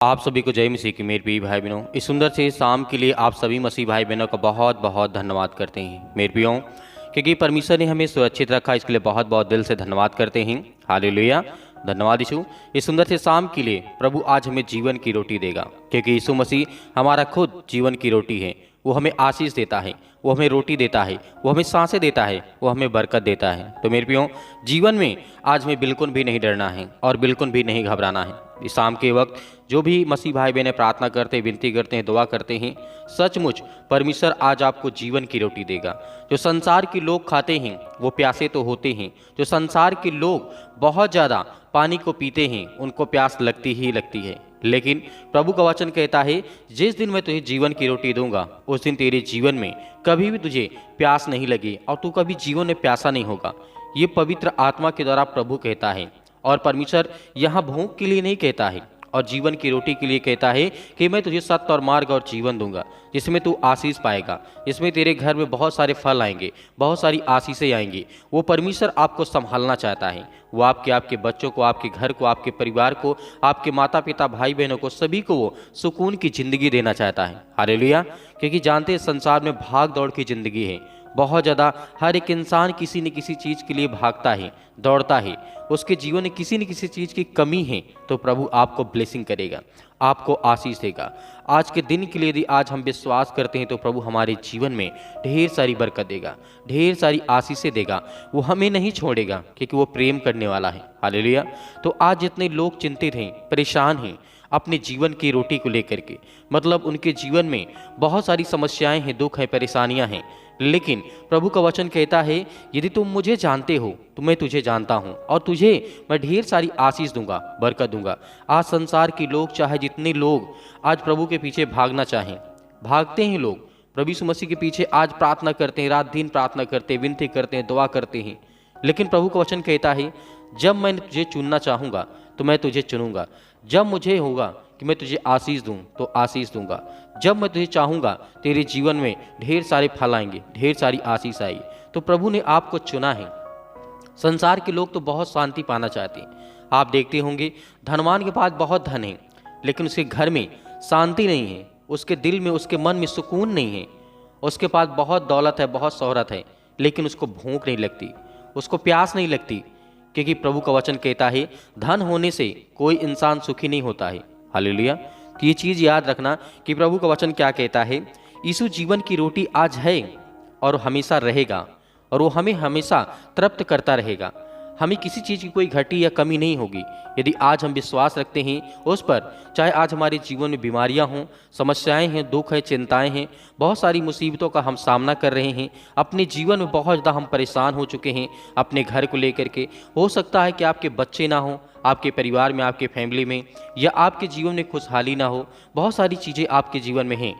आप सभी को जय मसीह की मेरे प्रिय भाई बहनों, इस सुंदर से शाम के लिए आप सभी मसीह भाई बहनों का बहुत बहुत धन्यवाद करते हैं मेरे प्रियो, क्योंकि परमेश्वर ने हमें सुरक्षित रखा। इसके लिए बहुत बहुत दिल से धन्यवाद करते हैं। हालेलुया, धन्यवाद यीशु। इस सुंदर से शाम के लिए प्रभु आज हमें जीवन की रोटी देगा, क्योंकि यीशु मसीह हमारा खुद जीवन की रोटी है। वो हमें आशीष देता है, वो हमें रोटी देता है, वो हमें सांसें देता है, वो हमें बरकत देता है। तो मेरे प्रियो, जीवन में आज हमें बिल्कुल भी नहीं डरना है और बिल्कुल भी नहीं घबराना है। इस शाम के वक्त जो भी मसीह भाई बहनें प्रार्थना करते हैं, विनती करते हैं, दुआ करते हैं, सचमुच परमेश्वर आज आपको जीवन की रोटी देगा। जो संसार के लोग खाते हैं वो प्यासे तो होते हैं, जो संसार के लोग बहुत ज़्यादा पानी को पीते हैं उनको प्यास लगती ही लगती है, लेकिन प्रभु का वचन कहता है जिस दिन मैं तुझे जीवन की रोटी दूंगा उस दिन तेरे जीवन में कभी भी तुझे प्यास नहीं लगी और तू कभी जीवन में प्यासा नहीं होगा। ये पवित्र आत्मा के द्वारा प्रभु कहता है। और परमेश्वर यहाँ भूख के लिए नहीं कहता है और जीवन की रोटी के लिए कहता है कि मैं तुझे सत्य और मार्ग और जीवन दूंगा, जिसमें तू आशीष पाएगा, जिसमें तेरे घर में बहुत सारे फल आएंगे, बहुत सारी आशीषें आएंगी। वो परमेश्वर आपको संभालना चाहता है। वो आपके बच्चों को, आपके घर को, आपके परिवार को, आपके माता पिता भाई बहनों को, सभी को वो सुकून की जिंदगी देना चाहता है। हालेलुया, क्योंकि जानते हैं संसार में भाग दौड़ की जिंदगी है। बहुत ज़्यादा हर एक इंसान किसी न किसी चीज़ के लिए भागता है, दौड़ता है। उसके जीवन में किसी न किसी चीज़ की कमी है, तो प्रभु आपको ब्लेसिंग करेगा, आपको आशीष देगा। आज के दिन के लिए यदि आज हम विश्वास करते हैं तो प्रभु हमारे जीवन में ढेर सारी बरकत देगा, ढेर सारी आशीषें देगा। वो हमें नहीं छोड़ेगा, क्योंकि वो प्रेम करने वाला है। हालेलुया। तो आज जितने लोग चिंतित हैं, परेशान हैं अपने जीवन की रोटी को लेकर के, मतलब उनके जीवन में बहुत सारी समस्याएं हैं, दुख है, परेशानियां हैं, लेकिन प्रभु का वचन कहता है यदि तुम मुझे जानते हो तो मैं तुझे जानता हूँ और तुझे मैं ढेर सारी आशीष दूंगा, बरकत दूंगा। आज संसार के लोग, चाहे जितने लोग आज प्रभु के पीछे भागना चाहें, भागते हैं लोग, प्रभु यीशु मसीह के पीछे आज प्रार्थना करते हैं, रात दिन प्रार्थना करते हैं, विनती करते हैं, दुआ करते हैं, लेकिन प्रभु का वचन कहता है जब मैं तुझे चुनना चाहूँगा तो मैं तुझे चुनूंगा। जब मुझे होगा कि मैं तुझे आशीष दूं तो आशीष दूंगा। जब मैं तुझे चाहूँगा तेरे जीवन में ढेर सारे फल आएंगे, ढेर सारी आशीष आएगी। तो प्रभु ने आपको चुना है। संसार के लोग तो बहुत शांति पाना चाहते हैं। आप देखते होंगे धनवान के पास बहुत धन है, लेकिन उसके घर में शांति नहीं है, उसके दिल में, उसके मन में सुकून नहीं है। उसके पास बहुत दौलत है, बहुत शोहरत है, लेकिन उसको भूख नहीं लगती, उसको प्यास नहीं लगती, क्योंकि प्रभु का वचन कहता है धन होने से कोई इंसान सुखी नहीं होता है। हालेलुया। तो ये चीज़ याद रखना कि प्रभु का वचन क्या कहता है। यीशु जीवन की रोटी आज है और हमेशा रहेगा, और वो हमें हमेशा तृप्त करता रहेगा। हमें किसी चीज़ की कोई घटी या कमी नहीं होगी यदि आज हम विश्वास रखते हैं उस पर। चाहे आज हमारे जीवन में बीमारियां हों, समस्याएं हैं, दुख है, चिंताएं हैं, बहुत सारी मुसीबतों का हम सामना कर रहे हैं, अपने जीवन में बहुत ज़्यादा हम परेशान हो चुके हैं अपने घर को लेकर के। हो सकता है कि आपके बच्चे ना हो, आपके परिवार में, आपके फैमिली में, या आपके जीवन में खुशहाली ना हो, बहुत सारी चीज़ें आपके जीवन में हैं,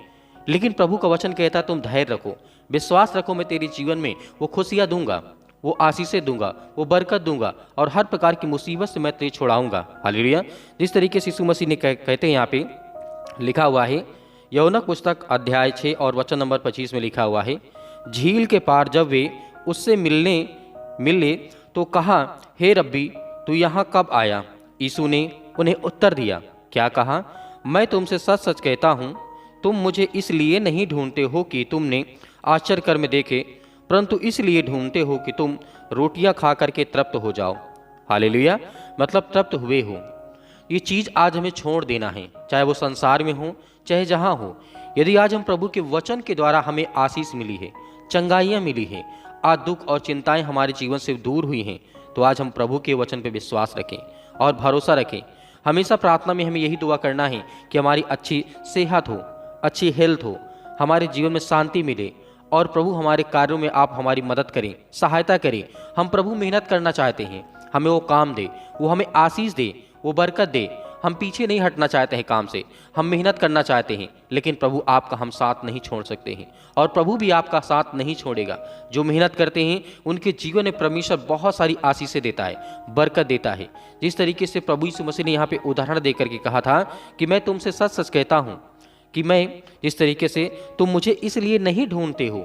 लेकिन प्रभु का वचन कहता है तुम धैर्य रखो, विश्वास रखो, मैं तेरे जीवन में वो खुशियाँ दूंगा, वो आशीषें दूंगा, वो बरकत दूंगा, और हर प्रकार की मुसीबत से मैं तुझे छुड़ाऊंगा। हालेलुया। जिस तरीके से यीशु मसीह ने कहते हैं, यहाँ पे लिखा हुआ है, यूहन्ना पुस्तक अध्याय 6 और वचन नंबर 25 में लिखा हुआ है, झील के पार जब वे उससे मिले तो कहा, हे रब्बी तू यहाँ कब आया? यीशु ने उन्हें उत्तर दिया, क्या कहा? मैं तुमसे सच सच कहता हूँ, तुम मुझे इसलिए नहीं ढूंढते हो कि तुमने आश्चर्य कर्म देखे, परंतु इसलिए ढूंढते हो कि तुम रोटियां खा करके तृप्त हो जाओ। हालेलुया। मतलब तृप्त हुए हो। ये चीज़ आज हमें छोड़ देना है, चाहे वो संसार में हो, चाहे जहाँ हो। यदि आज हम प्रभु के वचन के द्वारा हमें आशीष मिली है, चंगाइयाँ मिली है, आज दुख और चिंताएं हमारे जीवन से दूर हुई हैं, तो आज हम प्रभु के वचन पर विश्वास रखें और भरोसा रखें। हमेशा प्रार्थना में हमें यही दुआ करना है कि हमारी अच्छी सेहत हो, अच्छी हेल्थ हो, हमारे जीवन में शांति मिले, और प्रभु हमारे कार्यों में आप हमारी मदद करें, सहायता करें। हम प्रभु मेहनत करना चाहते हैं, हमें वो काम दे, वो हमें आशीष दे, वो बरकत दे। हम पीछे नहीं हटना चाहते हैं काम से, हम मेहनत करना चाहते हैं, लेकिन प्रभु आपका हम साथ नहीं छोड़ सकते हैं, और प्रभु भी आपका साथ नहीं छोड़ेगा। जो मेहनत करते हैं उनके जीवन में परमेश्वर बहुत सारी आशीषें देता है, बरकत देता है। जिस तरीके से प्रभु यीशु मसीह ने यहाँ पे उदाहरण देकर के कहा था कि मैं तुमसे सच सच कहता हूँ कि मैं, जिस तरीके से तुम मुझे इसलिए नहीं ढूंढते हो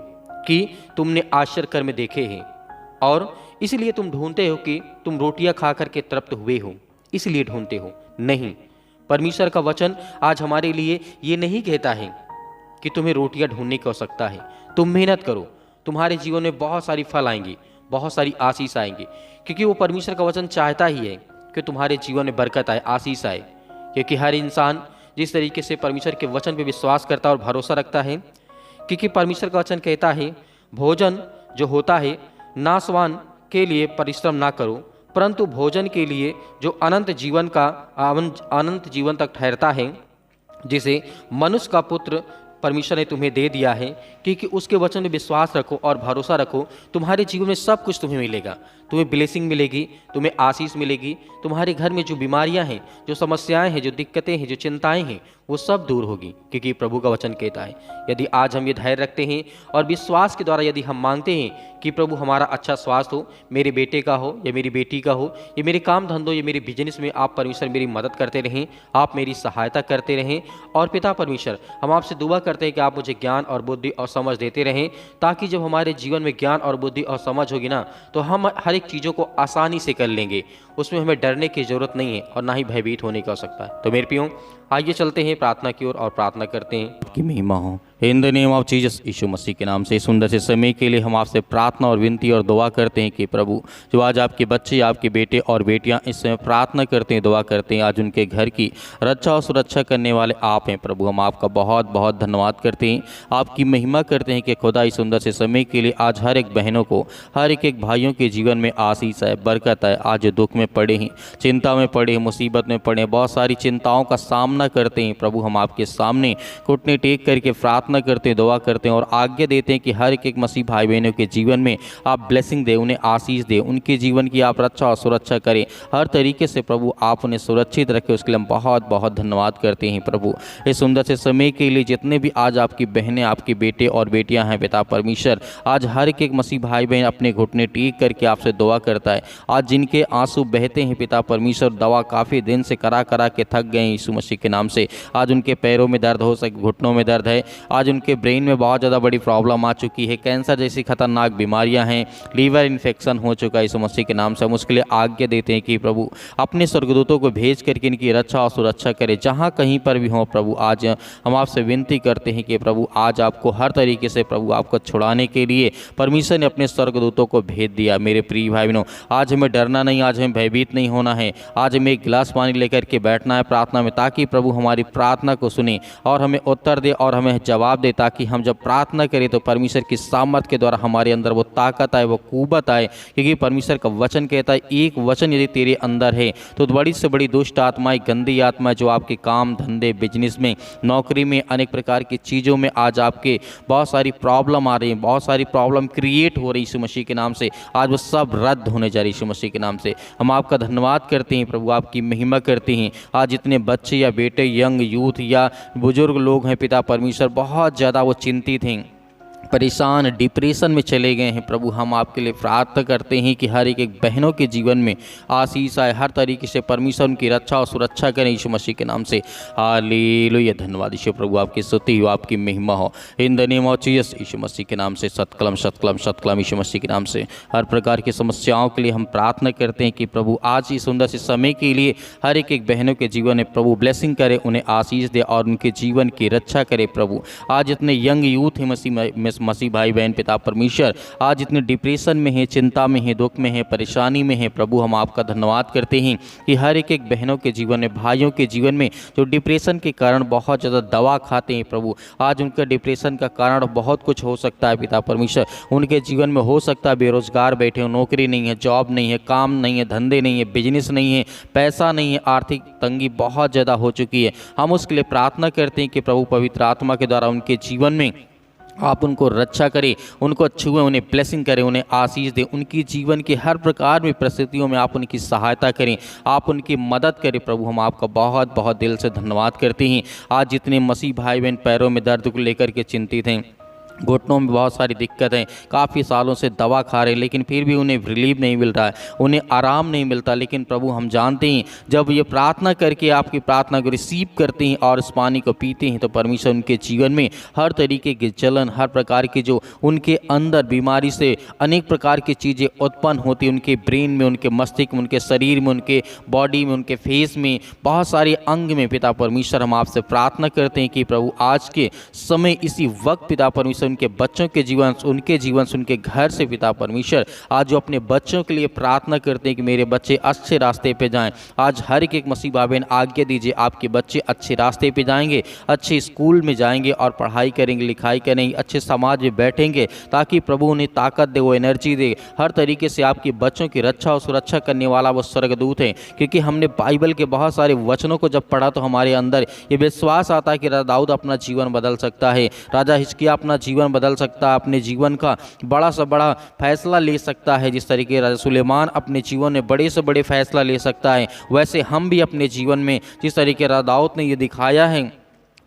कि तुमने आश्चर्य कर्म देखे हैं, और इसलिए तुम ढूंढते हो कि तुम रोटियां खा करके तृप्त हुए हो, इसलिए ढूंढते हो। नहीं, परमेश्वर का वचन आज हमारे लिए ये नहीं कहता है कि तुम्हें रोटियां ढूंढने की आवश्यकता है, तुम मेहनत करो, तुम्हारे जीवन में बहुत सारी फल आएंगे, बहुत सारी आशीष आएंगे, क्योंकि वो परमेश्वर का वचन चाहता ही है कि तुम्हारे जीवन में बरकत आए, आशीष आए। क्योंकि हर इंसान जिस तरीके से परमेश्वर के वचन पर विश्वास करता है और भरोसा रखता है, क्योंकि परमेश्वर का वचन कहता है भोजन जो होता है नाशवान के लिए परिश्रम ना करो, परंतु भोजन के लिए जो अनंत जीवन तक ठहरता है, जिसे मनुष्य का पुत्र परमेश्वर ने तुम्हें दे दिया है, क्योंकि उसके वचन में विश्वास रखो और भरोसा रखो, तुम्हारे जीवन में सब कुछ तुम्हें मिलेगा। तुम्हें ब्लेसिंग मिलेगी, तुम्हें आशीष मिलेगी, तुम्हारे घर में जो बीमारियां हैं, जो समस्याएं हैं, जो दिक्कतें हैं, जो चिंताएं हैं, वो सब दूर होगी, क्योंकि प्रभु का वचन कहता है यदि आज हम ये धैर्य रखते हैं और विश्वास के द्वारा यदि हम मांगते हैं कि प्रभु हमारा अच्छा स्वास्थ्य हो, मेरे बेटे का हो या मेरी बेटी का हो, या मेरे काम धंधों या मेरे बिजनेस में आप परमेश्वर मेरी मदद करते रहें, आप मेरी सहायता करते रहें। और पिता परमेश्वर, हम आपसे दुआ करते हैं कि आप मुझे ज्ञान और बुद्धि और समझ देते रहें, ताकि जब हमारे जीवन में ज्ञान और बुद्धि और समझ होगी ना, तो हम हर एक चीज़ों को आसानी से कर लेंगे, उसमें हमें डरने की जरूरत नहीं है और ना ही भयभीत होने की आवश्यकता है। तो मेरे प्रियो, आइए चलते हैं प्रार्थना की ओर और प्रार्थना करते हैं कि महिमा हो। In the name of Jesus, Yeshu Masih के नाम से सुंदर से समय के लिए हम आपसे प्रार्थना और विनती और दुआ करते हैं कि प्रभु, जो आज आपके बच्चे, आपके बेटे और बेटियां इस समय प्रार्थना करते हैं, दुआ करते हैं, आज उनके घर की रक्षा और सुरक्षा करने वाले आप हैं प्रभु। हम आपका बहुत बहुत धन्यवाद करते हैं, आपकी महिमा करते हैं कि खुदा इस सुंदर से समय के लिए आज हर एक बहनों को, हर एक भाइयों के जीवन में आशीष है, बरकत है। आज दुख में पड़े हैं, चिंता में पड़े हैं, मुसीबत में पड़े हैं, बहुत सारी चिंताओं का सामना करते हैं प्रभु, हम आपके सामने घुटने टेक करके प्रार्थना करते हैं, दुआ करते हैं और आज्ञा देते हैं कि हर एक मसीह भाई बहनों के जीवन में आप ब्लेसिंग दें, उन्हें आशीष दें, उनके जीवन की आप रक्षा और सुरक्षा करें, हर तरीके से प्रभु आप उन्हें सुरक्षित रखें। उसके लिए हम बहुत बहुत धन्यवाद करते हैं प्रभु, इस सुंदर से समय के लिए। जितने भी आज आपकी बहनें, आपके बेटे और बेटियां हैं पिता परमेश्वर, आज हर एक मसीह भाई बहन अपने घुटने टेक करके आपसे दुआ करता है। आज जिनके आंसू बहते हैं पिता परमेश्वर, दवा काफ़ी दिन से करा के थक गए यीशु मसीह के नाम से, आज उनके पैरों में दर्द हो सके, घुटनों में दर्द है, आज उनके ब्रेन में बहुत ज़्यादा बड़ी प्रॉब्लम आ चुकी है, कैंसर जैसी खतरनाक बीमारियां हैं, लीवर इन्फेक्शन हो चुका है यीशु मसीह के नाम से। हम उसके लिए आज्ञा देते हैं कि प्रभु अपने स्वर्गदूतों को भेज करके इनकी रक्षा और सुरक्षा करें, जहाँ कहीं पर भी हो प्रभु। आज हम आपसे विनती करते हैं कि प्रभु आज आपको हर तरीके से प्रभु आपको छुड़ाने के लिए परमेश्वर ने अपने स्वर्गदूतों को भेज दिया। मेरे प्रिय भाई बहनों, आज हमें डरना नहीं, आज हमें भयभीत नहीं होना है, आज हमें एक गिलास पानी लेकर के बैठना है प्रार्थना में, ताकि प्रभु हमारी प्रार्थना को सुने और हमें उत्तर दे और हमें जवाब दे, ताकि हम जब प्रार्थना करें तो परमेश्वर की सामर्थ के द्वारा हमारे अंदर वो ताकत आए, वो कुव्वत आए। क्योंकि परमेश्वर का वचन कहता है एक वचन यदि तेरे अंदर है तो बड़ी से बड़ी दुष्ट आत्माएं, गंदी आत्माएं जो आपके काम धंधे, बिजनेस में, नौकरी में, अनेक प्रकार की चीज़ों में आज आपके बहुत सारी प्रॉब्लम आ रही है, बहुत सारी प्रॉब्लम क्रिएट हो रही है यीशु मसीह के नाम से, आज वो सब रद्द होने जा रही है यीशु मसीह के नाम से। हम आपका धन्यवाद करते हैं प्रभु, आपकी महिमा करते हैं। आज जितने बच्चे या बेटे, यंग यूथ या बुजुर्ग लोग हैं पिता परमेश्वर, बहुत ज़्यादा वो चिंतित हैं, परेशान, डिप्रेशन में चले गए हैं प्रभु, हम आपके लिए प्रार्थना करते हैं कि हर एक बहनों के जीवन में आशीष आए, हर तरीके से परमेश्वर उनकी रक्षा और सुरक्षा करें यीशु मसीह के नाम से। हालेलुया, धन्यवाद यीशु प्रभु, आपकी स्तुति हो, आपकी महिमा हो। In the name of Jesus, Yeshu Masih के नाम से सतकलम सतकलम सतकलम यीशु मसीह के नाम से। हर प्रकार की समस्याओं के लिए हम प्रार्थना करते हैं कि प्रभु आज इस सुंदर से समय के लिए हर एक बहनों के जीवन में प्रभु ब्लेसिंग करे, उन्हें आशीष दे और उनके जीवन की रक्षा करे प्रभु। आज इतने यंग यूथ हैं मसीह भाई बहन पिता परमेश्वर, आज इतने डिप्रेशन में है, चिंता में है, दुख में है, परेशानी में है प्रभु, हम आपका धन्यवाद करते हैं कि हर एक बहनों के जीवन में, भाइयों के जीवन में जो डिप्रेशन के कारण बहुत ज़्यादा दवा खाते हैं प्रभु, आज उनका डिप्रेशन का कारण बहुत कुछ हो सकता है पिता परमेश्वर। उनके जीवन में हो सकता है बेरोजगार बैठे हो, नौकरी नहीं है, जॉब नहीं है, काम नहीं है, धंधे नहीं है, बिजनेस नहीं है, पैसा नहीं है, आर्थिक तंगी बहुत ज़्यादा हो चुकी है। हम उसके लिए प्रार्थना करते हैं कि प्रभु पवित्र आत्मा के द्वारा उनके जीवन में आप उनको रक्षा करें, उनको छुएं, उन्हें ब्लेसिंग करें, उन्हें आशीष दें, उनकी जीवन की हर प्रकार में परिस्थितियों में आप उनकी सहायता करें, आप उनकी मदद करें प्रभु। हम आपका बहुत बहुत दिल से धन्यवाद करते हैं। आज जितने मसीह भाई बहन पैरों में दर्द को लेकर के चिंतित हैं, घुटनों में बहुत सारी दिक्कतें, काफ़ी सालों से दवा खा रहे हैं लेकिन फिर भी उन्हें रिलीफ नहीं मिल रहा है, उन्हें आराम नहीं मिलता। लेकिन प्रभु हम जानते हैं जब ये प्रार्थना करके आपकी प्रार्थना को रिसीव करते हैं और इस पानी को पीते हैं तो परमेश्वर उनके जीवन में हर तरीके के जलन, हर प्रकार के जो उनके अंदर बीमारी से अनेक प्रकार की चीज़ें उत्पन्न होती, उनके ब्रेन में, उनके मस्तिष्क में, उनके शरीर में, उनके बॉडी में, उनके फेस में, बहुत सारे अंग में पिता परमेश्वर हम आपसे प्रार्थना करते हैं कि प्रभु आज के समय इसी वक्त पिता परमेश्वर उनके बच्चों के जीवन, उनके जीवन से, उनके घर से पिता परमेश्वर आज जो अपने बच्चों के लिए प्रार्थना करते हैं कि मेरे बच्चे अच्छे रास्ते पे जाएं, आज हर एक मसीह भाई बहन आज्ञा दीजिए आपके बच्चे अच्छे रास्ते पे जाएंगे, अच्छे स्कूल में जाएंगे और पढ़ाई करेंगे, लिखाई करेंगे, अच्छे समाज में बैठेंगे, ताकि प्रभु उन्हें ताकत दे, वो एनर्जी दे, हर तरीके से आपके बच्चों की रक्षा और सुरक्षा करने वाला वो स्वर्गदूत है। क्योंकि हमने बाइबल के बहुत सारे वचनों को जब पढ़ा तो हमारे अंदर ये विश्वास आता है कि राजा दाऊद अपना जीवन बदल सकता है, राजा हिजकिय्याह अपना जीवन बदल सकता है, अपने जीवन का बड़ा से बड़ा फैसला ले सकता है। जिस तरीके राजा सुलेमान अपने जीवन में बड़े से बड़े फैसला ले सकता है, वैसे हम भी अपने जीवन में जिस तरीके राजा दाऊद ने ये दिखाया है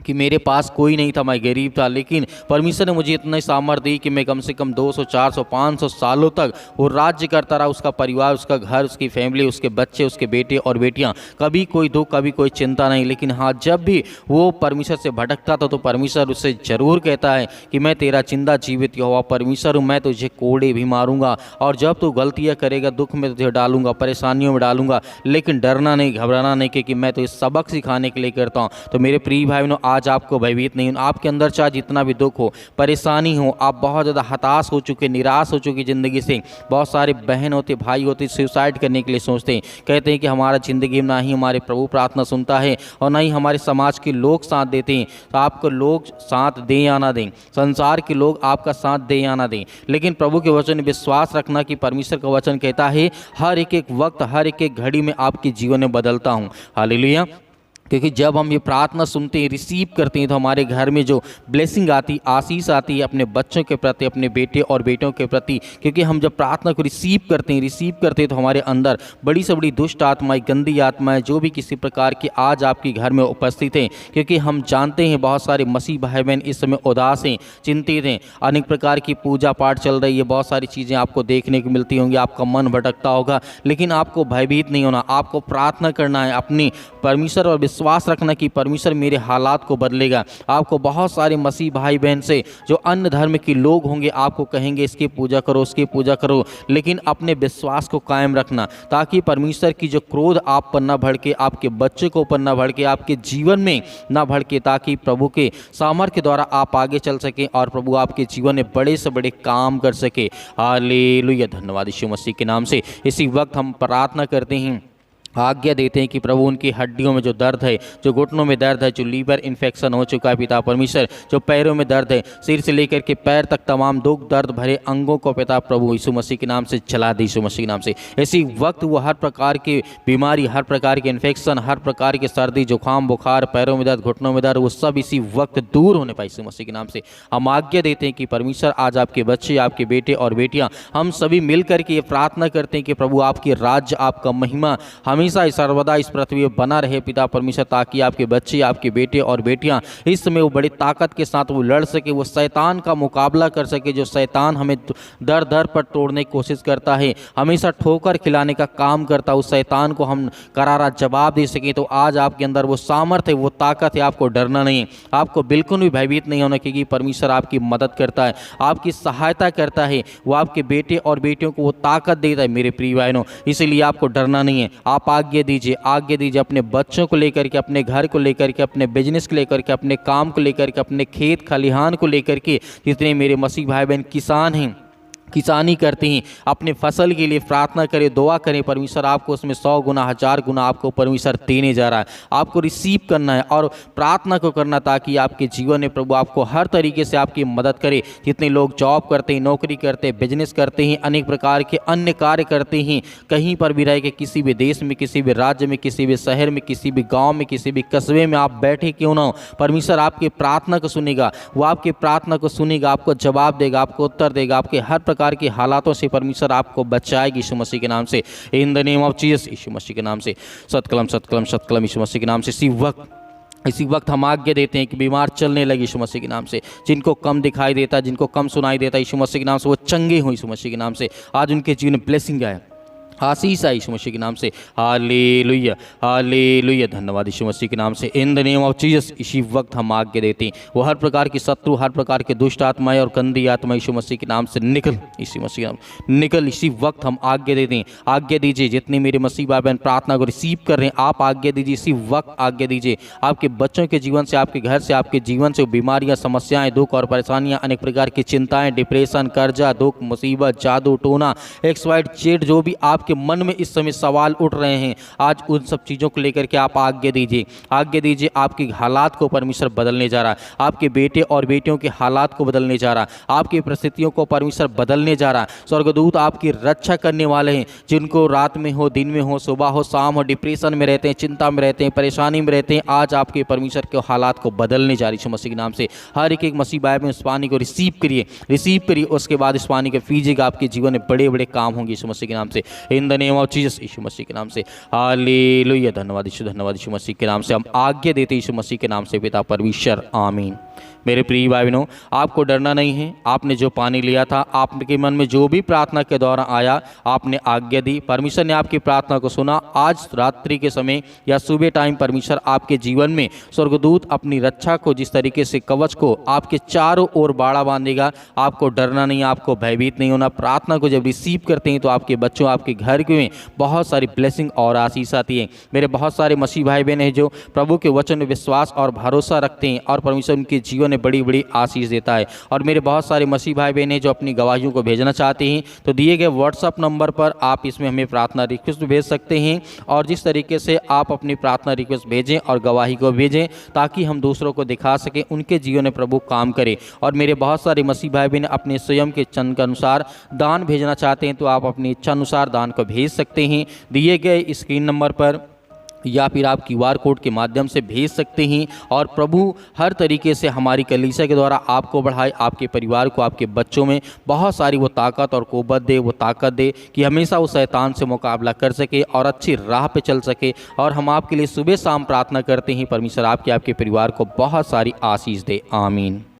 कि मेरे पास कोई नहीं था, मैं गरीब था, लेकिन परमेश्वर ने मुझे इतना सामर्थ्य दी कि मैं कम से कम 200, 400, 500 सालों तक वो राज्य करता रहा, उसका परिवार, उसका घर, उसकी फैमिली, उसके बच्चे, उसके बेटे और बेटियां, कभी कोई दुख, कभी कोई चिंता नहीं। लेकिन हाँ, जब भी वो परमेश्वर से भटकता था तो परमेश्वर उससे ज़रूर कहता है कि मैं तेरा जिंदा जीवित यहोवा परमेश्वर हूँ, मैं तुझे कोड़े भी मारूंगा और जब तू गलतियाँ करेगा दुख में तुझे डालूंगा, परेशानियों में डालूंगा, लेकिन डरना नहीं, घबराना नहीं, क्योंकि मैं तो इस सबक सिखाने के लिए करता हूँ। तो मेरे प्रिय भाई बहनों, आज आपको भयभीत नहीं, आपके अंदर चाहे जितना भी दुख हो, परेशानी हो, आप बहुत ज़्यादा हताश हो चुके, निराश हो चुकी ज़िंदगी से, बहुत सारे बहन होते, भाई होते सुसाइड करने के लिए सोचते हैं, कहते हैं कि हमारा ज़िंदगी में ना ही हमारे प्रभु प्रार्थना सुनता है और ना ही हमारे समाज के लोग साथ देते हैं। तो आपको लोग साथ दें या ना दें, संसार के लोग आपका साथ दें या ना दें, लेकिन प्रभु के वचन में विश्वास रखना कि परमेश्वर का वचन कहता है हर एक एक वक्त, हर एक एक घड़ी में आपके जीवन में बदलता हूँ। हालेलुया। क्योंकि जब हम ये प्रार्थना सुनते हैं, रिसीव करते हैं, तो हमारे घर में जो ब्लेसिंग आती, आशीष आती है अपने बच्चों के प्रति, अपने बेटे और बेटों के प्रति। क्योंकि हम जब प्रार्थना को रिसीव करते हैं तो हमारे अंदर बड़ी से बड़ी दुष्ट आत्माएं, गंदी आत्माएं, जो भी किसी प्रकार की आज आपके घर में उपस्थित हैं, क्योंकि हम जानते हैं बहुत सारे मसीह भाई बहन इस समय उदास हैं, चिंतित हैं, अनेक प्रकार की पूजा पाठ चल रही है, बहुत सारी चीज़ें आपको देखने को मिलती होंगी, आपका मन भटकता होगा, लेकिन आपको भयभीत नहीं होना, आपको प्रार्थना करना है, अपनी परमेश्वर और विश्वास रखना कि परमेश्वर मेरे हालात को बदलेगा। आपको बहुत सारे मसीह भाई बहन से जो अन्य धर्म के लोग होंगे आपको कहेंगे इसकी पूजा करो, उसकी पूजा करो, लेकिन अपने विश्वास को कायम रखना, ताकि परमेश्वर की जो क्रोध आप पर न भड़के, आपके बच्चे को ऊपर न भड़के, आपके जीवन में न भड़के, ताकि प्रभु के सामर्थ्य के द्वारा आप आगे चल सकें और प्रभु आपके जीवन में बड़े से बड़े काम कर सके। हालेलुया। धन्यवाद यीशु मसीह के नाम से। इसी वक्त हम प्रार्थना करते हैं, आज्ञा देते हैं कि प्रभु उनकी हड्डियों में जो दर्द है, जो घुटनों में दर्द है, जो लीवर इन्फेक्शन हो चुका है पिता परमेश्वर, जो पैरों में दर्द है, सिर से लेकर के पैर तक तमाम दुख दर्द भरे अंगों को पिता प्रभु यीशु मसीह के नाम से चला दे, यीशु मसीह के नाम से। इसी वक्त वो हर प्रकार की बीमारी, हर प्रकार के इन्फेक्शन, हर प्रकार की सर्दी जुकाम बुखार, पैरों में दर्द, घुटनों में दर्द, वो सब इसी वक्त दूर होने पाए यीशु मसीह के नाम से। हम आज्ञा देते हैं कि परमेश्वर आज आपके बच्चे, आपके बेटे और बेटियाँ, हम सभी मिल करके ये प्रार्थना करते हैं कि प्रभु आपकी राज्य, आपका महिमा हमेशा सर्वदा इस पृथ्वी पर बना रहे पिता परमेश्वर, ताकि आपके बच्चे, आपके बेटे और बेटियां इस समय वो बड़ी ताकत के साथ वो लड़ सके, वो शैतान का मुकाबला कर सके, जो शैतान हमें दर दर पर तोड़ने की कोशिश करता है, हमेशा ठोकर खिलाने का काम करता है, उस शैतान को हम करारा जवाब दे सकें। तो आज आपके अंदर वो सामर्थ्य है, वो ताकत है, आपको डरना नहीं है, आपको बिल्कुल भी भयभीत नहीं होना, क्योंकि परमेश्वर आपकी मदद करता है, आपकी सहायता करता है, वो आपके बेटे और बेटियों को वो ताकत देता है मेरे प्रिय बहनों। इसीलिए आपको डरना नहीं है। आप आज्ञा दीजिए अपने बच्चों को लेकर के, अपने घर को लेकर के, अपने बिजनेस को लेकर के, अपने काम को लेकर के, अपने खेत खलिहान को लेकर के, जितने मेरे मसीह भाई बहन किसान हैं, किसानी करते हैं, अपने फसल के लिए प्रार्थना करें, दुआ करें, परमेश्वर आपको उसमें 100 गुना 1000 गुना आपको परमेश्वर देने जा रहा है। आपको रिसीव करना है और प्रार्थना को करना, ताकि आपके जीवन में प्रभु आपको हर तरीके से आपकी मदद करे। जितने लोग जॉब करते हैं, नौकरी करते हैं, बिजनेस करते हैं, अनेक प्रकार के अन्य कार्य करते हैं, कहीं पर भी रह के, किसी भी देश में, किसी भी राज्य में, किसी भी शहर में, किसी भी गाँव में, किसी भी कस्बे में आप बैठे क्यों ना हो, परमेश्वर आपकी प्रार्थना को सुनेगा, वो आपकी प्रार्थना को सुनेगा, आपको जवाब देगा, आपको उत्तर देगा, आपके हर प्रकार की हालातों से परमेश्वर आपको बचाएगी यीशु मसीह के नाम से, in the name of Jesus, Yeshu Masih के नाम से। सतकलम सतकलम सतकलम यीशु मसीह के नाम से। इसी वक्त इसी वक्त हम आज्ञा देते हैं कि बीमार चलने लगे यीशु मसीह के नाम से, जिनको कम दिखाई देता, जिनको कम सुनाई देता, यीशु मसीह के नाम से वो चंगे हों यीशु मसीह के नाम से। आज उनके जीवन में ब्लेसिंग आए, आशीष आई यीशु मसीह के नाम से। हालेलुया हालेलुया, धन्यवाद यीशु मसीह के नाम से। In the name of Jesus इसी वक्त हम आज्ञा देते हैं, वो हर प्रकार की शत्रु, हर प्रकार के दुष्ट आत्माएं और गंदी आत्मा यीशु मसीह के नाम से निकल, यीशु मसीह के नाम निकल। इसी वक्त हम आज्ञा देते हैं, आज्ञा दीजिए जितने मेरे मसीह भाई बहन प्रार्थना को रिसीव कर रहे हैं, आप आज्ञा दीजिए, इसी वक्त आज्ञा दीजिए। आपके बच्चों के जीवन से, आपके घर से, आपके जीवन से बीमारियां, समस्याएं, दुख और परेशानियां, अनेक प्रकार की चिंताएं, डिप्रेशन, कर्जा, दुख, मुसीबत, जादू टोना, XYZ जो भी आपके मन में इस समय सवाल उठ रहे हैं, आज उन सब चीज़ों को लेकर के आप आज्ञा दीजिए, आज्ञा दीजिए। आपके हालात को परमेश्वर बदलने जा रहा है, आपके बेटे और बेटियों के हालात को बदलने जा रहा है, आपकी परिस्थितियों को परमेश्वर बदलने जा रहा है। स्वर्गदूत आपकी रक्षा करने वाले हैं, जिनको रात में हो, दिन में हो, सुबह हो, शाम हो, डिप्रेशन में रहते हैं, चिंता में रहते हैं, परेशानी में रहते हैं, आज आपके परमेश्वर के हालात को बदलने जा रही है यीशु मसीह के नाम से। हर एक मसीह भाई में उस पानी को रिसीव करिए, रिसीव करिए, उसके बाद इस पानी को पीजिएगा, आपके जीवन में बड़े बड़े काम होंगे यीशु मसीह के नाम से। In the name of Jesus Yeshu Masih के नाम से। हालेलुया, धन्यवाद यीशु मसीह के नाम से हम आज्ञा देते यीशु मसीह के नाम से पिता परमेश्वर, आमीन। मेरे प्रिय भाई बहनों, आपको डरना नहीं है। आपने जो पानी लिया था, आपके मन में जो भी प्रार्थना के दौरान आया, आपने आज्ञा दी, परमेश्वर ने आपकी प्रार्थना को सुना। आज रात्रि के समय या सुबह टाइम परमेश्वर आपके जीवन में स्वर्गदूत अपनी रक्षा को, जिस तरीके से कवच को आपके चारों ओर बाड़ा बांधेगा। आपको डरना नहीं, आपको भयभीत नहीं होना। प्रार्थना को जब रिसीव करते हैं तो आपके बच्चों, आपके घर में बहुत सारी ब्लेसिंग और आशीष आती है। मेरे बहुत सारे मसीह भाई बहन हैं जो प्रभु के वचन में विश्वास और भरोसा रखते हैं और परमेश्वर उनके जीवन में बड़ी बड़ी आशीष देता है। और मेरे बहुत सारे मसीह भाई बहन हैं जो अपनी गवाहियों को भेजना चाहते हैं, तो दिए गए व्हाट्सएप नंबर पर आप इसमें हमें प्रार्थना रिक्वेस्ट भेज सकते हैं। और जिस तरीके से आप अपनी प्रार्थना रिक्वेस्ट भेजें और गवाही को भेजें, ताकि हम दूसरों को दिखा सकें, उनके जीवन में प्रभु काम करे। और मेरे बहुत सारे मसीह भाई बहन अपने स्वयं के चंद के अनुसार दान भेजना चाहते हैं, तो आप अपनी इच्छा अनुसार दान को भेज सकते हैं दिए गए स्क्रीन नंबर पर, या फिर आप QR कोड के माध्यम से भेज सकते हैं। और प्रभु हर तरीके से हमारी कलीसिया के द्वारा आपको बढ़ाए, आपके परिवार को, आपके बच्चों में बहुत सारी वो ताकत और कुव्वत दे, वो ताकत दे कि हमेशा वो शैतान से मुकाबला कर सके और अच्छी राह पे चल सके। और हम आपके लिए सुबह शाम प्रार्थना करते हैं, परमेश्वर आपके परिवार को बहुत सारी आशीष दे, आमीन।